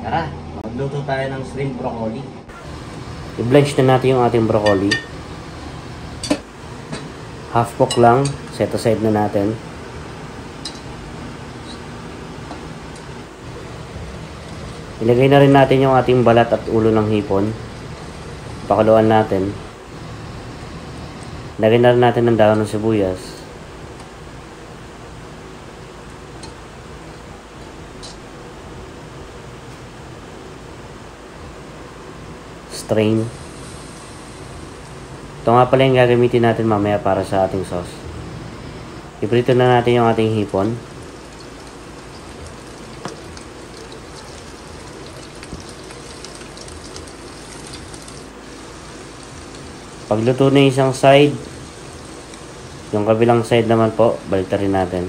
Tara, magluto tayo ng shrimp broccoli. I-blanch na natin yung ating broccoli. Half cook lang, set aside na natin. Ilagay na rin natin yung ating balat at ulo ng hipon. Pakuluan natin. Lagyan na rin natin ng dahon ng sibuyas. Strain. Ito nga pala yung gagamitin natin mamaya para sa ating sauce. Iprito na natin yung ating hipon. Pagluto na yung isang side, yung kabilang side naman po, baliktarin natin.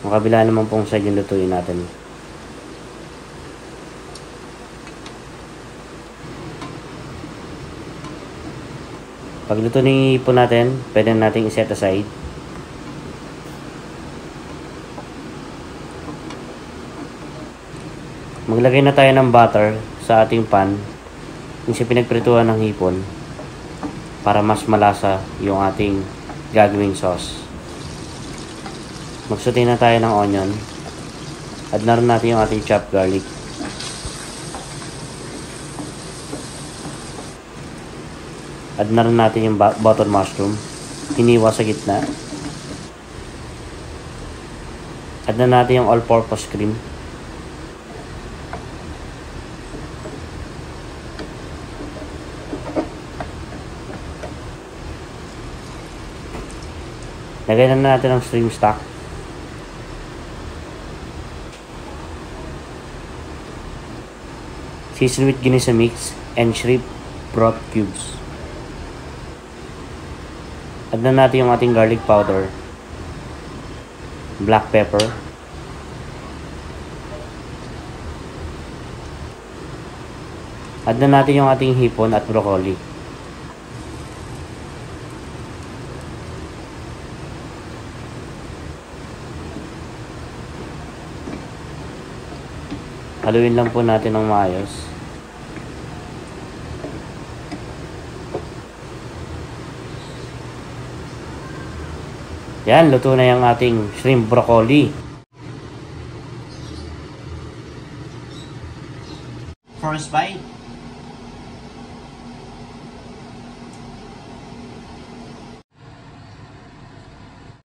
Yung kabila naman pong side yung lutuin natin. Pagluto na yung hipon natin, pwede natin i-set aside. Maglagay na tayo ng butter sa ating pan yung sa pinagprituhan ng hipon para mas malasa yung ating gagawing sauce. Magsaute na tayo ng onion. Add na rin natin yung ating chopped garlic. Add na rin natin yung button mushroom. Hiniwa sa gitna. Add na natin yung all-purpose cream. Lagyan na natin ang shrimp stock. Season with ginisa mix and shrimp broth cubes. Add na natin yung ating garlic powder, black pepper, add na natin yung ating hipon at broccoli. Haluin lang po natin ng maayos. Yan, luto na yung ating shrimp broccoli. First bite.